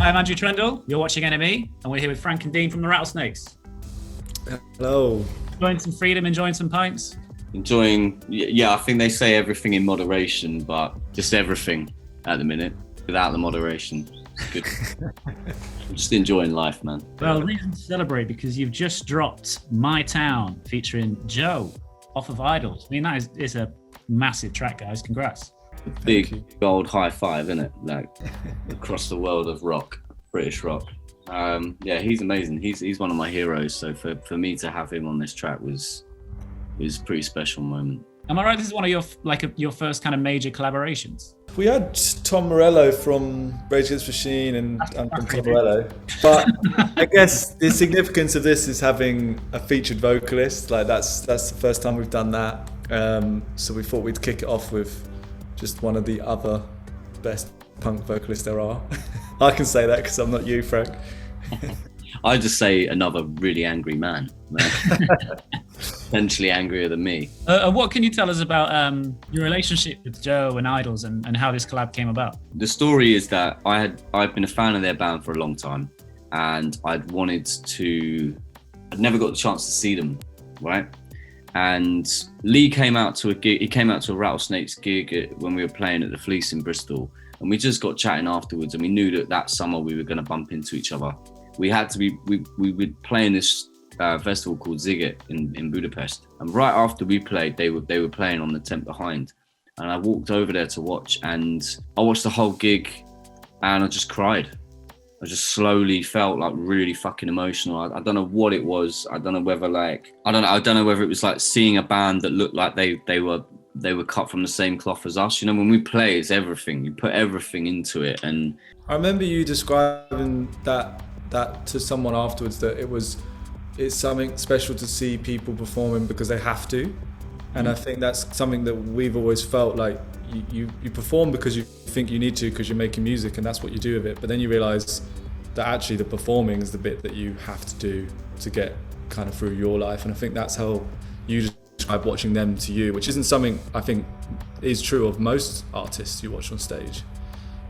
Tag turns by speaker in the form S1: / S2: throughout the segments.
S1: I'm Andrew Trendle, you're watching NME, and we're here with Frank and Dean from the Rattlesnakes.
S2: Hello.
S1: Enjoying some freedom, enjoying some pints?
S3: Enjoying, I think they say everything in moderation, but just everything at the minute, without the moderation. Good. I'm just enjoying life, man.
S1: Well, reason to celebrate because you've just dropped My Town featuring Joe off of IDLES. I mean, that is a massive track, guys. Congrats.
S3: Big gold high five, isn't it? Like across the world of rock, British rock. He's amazing. He's one of my heroes. So for me to have him on this track was a pretty special moment.
S1: Am I right? This is one of your first kind of major collaborations.
S2: We had Tom Morello from Rage Against the Machine and from Tom Morello. But I guess the significance of this is having a featured vocalist. Like that's the first time we've done that. So we thought we'd kick it off with just one of the other best punk vocalists there are. I can say that because I'm not you, Frank.
S3: I just say another really angry man. Potentially angrier than me.
S1: What can you tell us about your relationship with Joe and IDLES and how this collab came about?
S3: The story is that I've been a fan of their band for a long time, and I'd never got the chance to see them, right? And Lee came out to a gig. He came out to a Rattlesnakes gig when we were playing at the Fleece in Bristol, and we just got chatting afterwards. And we knew that summer we were going to bump into each other. We would play in this festival called Ziget in Budapest, and right after we played, they were playing on the tent behind, and I walked over there to watch, and I watched the whole gig, and I just cried. I just slowly felt like really fucking emotional. I don't know what it was. I don't know whether it was like seeing a band that looked like they were cut from the same cloth as us. You know, when we play, it's everything. You put everything into it. And
S2: I remember you describing that to someone afterwards, that it's something special to see people performing because they have to. And I think that's something that we've always felt like you perform because you think you need to because you're making music and that's what you do with it. But then you realise that actually the performing is the bit that you have to do to get kind of through your life. And I think that's how you describe watching them to you, which isn't something I think is true of most artists you watch on stage.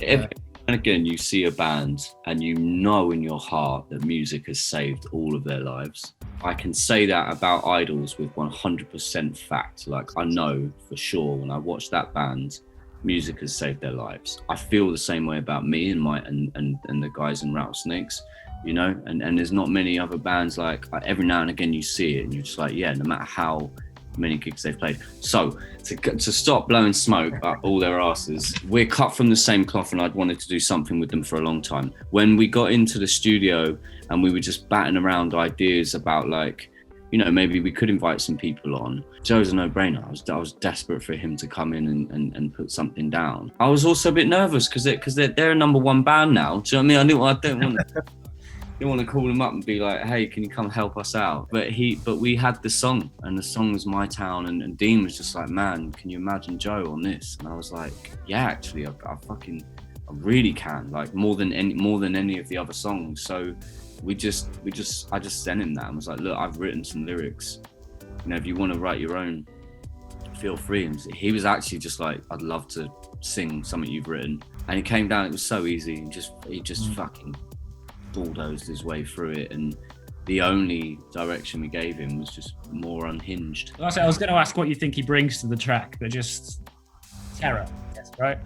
S3: And again, you see a band and you know in your heart that music has saved all of their lives. I can say that about IDLES with 100% fact. Like, I know for sure when I watch that band, music has saved their lives. I feel the same way about me and the guys in Rattlesnakes, you know, and there's not many other bands like every now and again you see it and you're just like, yeah, no matter how many gigs they've played. So to stop blowing smoke up all their asses, we're cut from the same cloth, and I'd wanted to do something with them for a long time. When we got into the studio and we were just batting around ideas about, like, you know, maybe we could invite some people on, Joe's a no-brainer. I was desperate for him to come in and put something down. I was also a bit nervous because they're a number one band now. Do you know what I mean? I didn't want to call him up and be like, hey, can you come help us out? But we had the song, and the song was My Town, and Dean was just like, man, can you imagine Joe on this? And I was like, yeah, actually, I really can, like more than any of the other songs. So I just sent him that and was like, look, I've written some lyrics. You know, if you want to write your own, feel free. And he was actually just like, I'd love to sing something you've written. And he came down, it was so easy. He just fucking bulldozed his way through it, and the only direction we gave him was just more unhinged.
S1: I was going to ask what you think he brings to the track, but just terror, yes, right?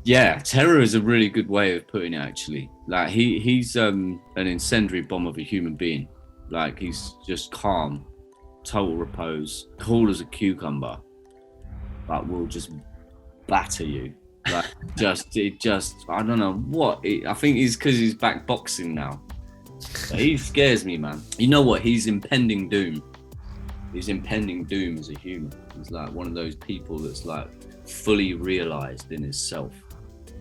S3: Yeah, terror is a really good way of putting it, actually. Like he's an incendiary bomb of a human being. Like, he's just calm, total repose, cool as a cucumber, but will just batter you. Like, I don't know what. I think it's because he's back boxing now. But he scares me, man. You know what? He's impending doom. He's impending doom as a human. He's like one of those people that's like fully realised in himself.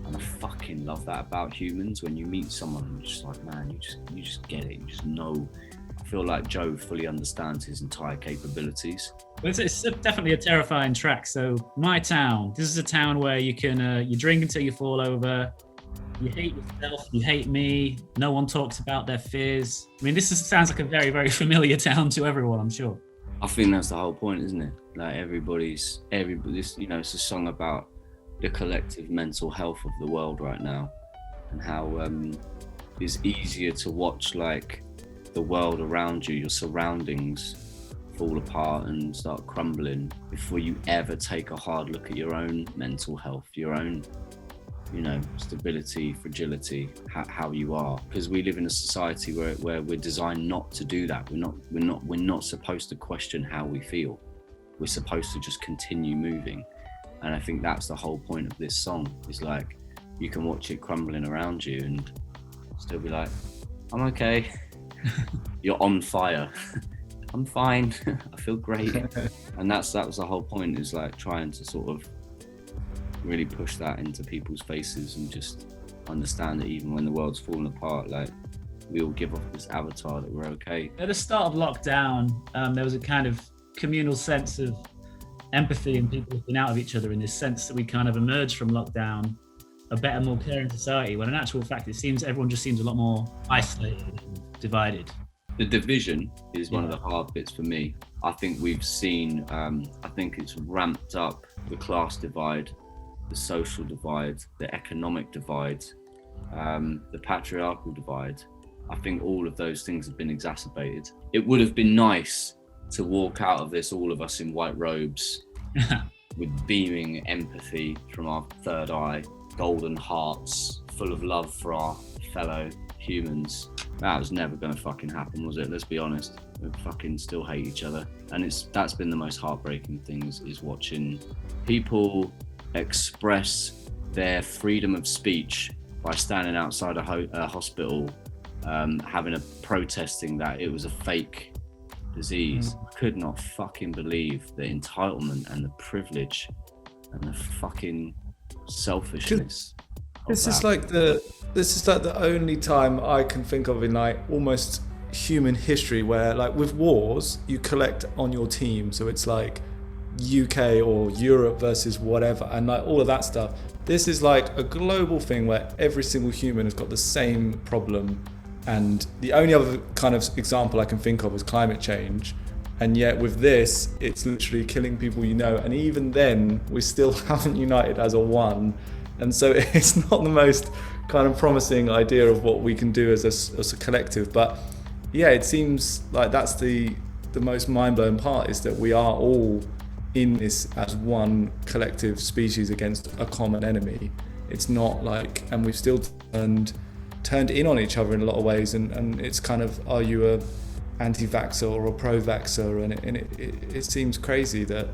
S3: And I fucking love that about humans. When you meet someone and you're just like, man, you just get it. You just know. I feel like Joe fully understands his entire capabilities.
S1: Well, it's definitely a terrifying track. So, My Town. This is a town where you can you drink until you fall over. You hate yourself. You hate me. No one talks about their fears. I mean, sounds like a very, very familiar town to everyone, I'm sure.
S3: I think that's the whole point, isn't it? Like everybody's, you know, it's a song about the collective mental health of the world right now. and how it's easier to watch like the world around you, your surroundings fall apart and start crumbling before you ever take a hard look at your own mental health, your own, you know, stability, fragility, how you are. Because we live in a society where we're designed not to do that. We're not supposed to question how we feel. We're supposed to just continue moving. And I think that's the whole point of this song, is like, you can watch it crumbling around you and still be like, I'm okay. You're on fire. I'm fine. I feel great. And that was the whole point, is like trying to sort of really push that into people's faces and just understand that even when the world's falling apart, like, we all give off this avatar that we're okay.
S1: At the start of lockdown, there was a kind of communal sense of empathy and people looking out of each other, in this sense that we kind of emerged from lockdown a better, more caring society, when in actual fact it seems everyone just seems a lot more isolated and divided.
S3: The division is one of the hard bits for me. I think we've seen, I think it's ramped up the class divide, the social divide, the economic divide, the patriarchal divide. I think all of those things have been exacerbated. It would have been nice to walk out of this, all of us in white robes, with beaming empathy from our third eye, golden hearts, full of love for our fellow humans. That was never going to fucking happen, was it? Let's be honest. We fucking still hate each other. And that's been the most heartbreaking thing, is watching people express their freedom of speech by standing outside a hospital, having a protesting that it was a fake disease. I could not fucking believe the entitlement and the privilege and the fucking selfishness.
S2: This is like the only time I can think of in like almost human history where, like, with wars, you collect on your team. So it's like UK or Europe versus whatever, and like all of that stuff. This is like a global thing where every single human has got the same problem. And the only other kind of example I can think of is climate change. And yet with this, it's literally killing people you know. And even then, we still haven't united as a one. And so it's not the most kind of promising idea of what we can do as a collective. But yeah, it seems like that's the most mind-blowing part, is that we are all in this as one collective species against a common enemy. It's not like, and we've still turned in on each other in a lot of ways. And it's kind of, are you a anti-vaxxer or a pro-vaxxer? And it seems crazy that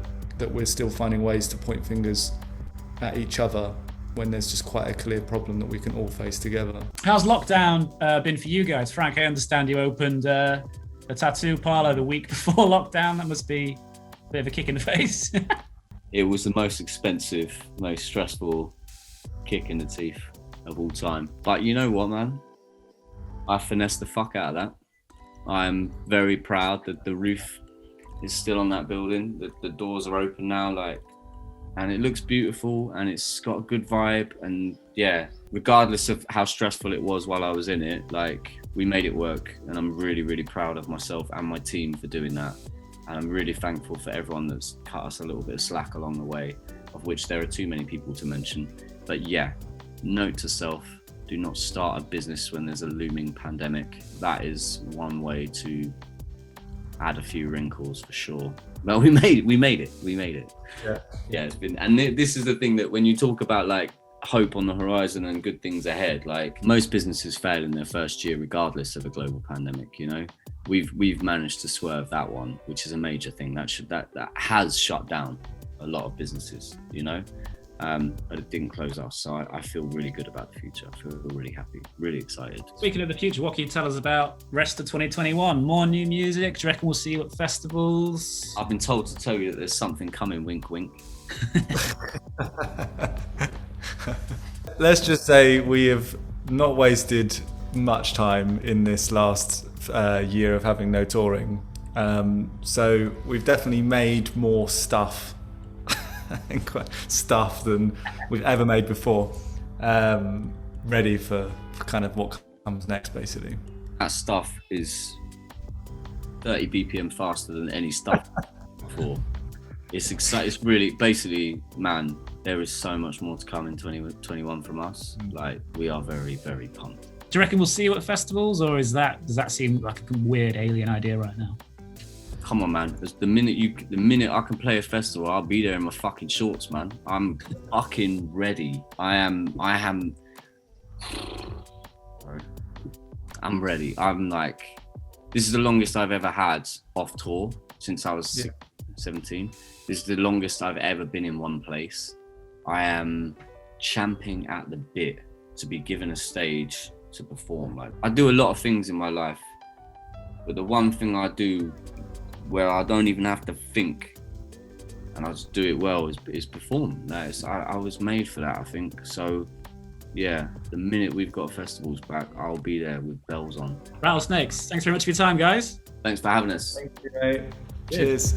S2: we're still finding ways to point fingers at each other when there's just quite a clear problem that we can all face together.
S1: How's lockdown been for you guys? Frank, I understand you opened a tattoo parlour the week before lockdown. That must be a bit of a kick in the face.
S3: It was the most expensive, most stressful kick in the teeth of all time. But you know what, man? I finessed the fuck out of that. I'm very proud that the roof is still on that building. The doors are open now, like, and it looks beautiful and it's got a good vibe. And yeah, regardless of how stressful it was while I was in it, like, we made it work. And I'm really, really proud of myself and my team for doing that. And I'm really thankful for everyone that's cut us a little bit of slack along the way, of which there are too many people to mention. But yeah, note to self, do not start a business when there's a looming pandemic. That is one way to add a few wrinkles for sure. Well, we made it. Yeah, it's been, and this is the thing, that when you talk about like hope on the horizon and good things ahead, like, most businesses fail in their first year regardless of a global pandemic, you know. We've managed to swerve that one, which is a major thing. That has shut down a lot of businesses, you know. But it didn't close us, so I feel really good about the future. I feel really happy, really excited.
S1: Speaking of the future, what can you tell us about rest of 2021? More new music? Do you reckon we'll see you at festivals?
S3: I've been told to tell you that there's something coming, wink wink.
S2: Let's just say we have not wasted much time in this last year of having no touring. So we've definitely made more stuff than we've ever made before, ready for kind of what comes next, basically.
S3: That stuff is 30 BPM faster than any stuff before. It's exciting. It's really, basically, man, there is so much more to come in 2021 from us. Like, we are very, very pumped.
S1: Do you reckon we'll see you at festivals, or does that seem like a weird alien idea right now?
S3: Come on, man. The minute I can play a festival, I'll be there in my fucking shorts, man. I'm fucking ready. I'm ready. I'm like, this is the longest I've ever had off tour since I was 17. This is the longest I've ever been in one place. I am champing at the bit to be given a stage to perform. Like, I do a lot of things in my life, but the one thing I do where I don't even have to think and I just do it well is perform. I was made for that, I think. So yeah, the minute we've got festivals back, I'll be there with bells on.
S1: Rattlesnakes, thanks very much for your time, guys.
S3: Thanks for having us.
S2: Thank you, mate. Cheers.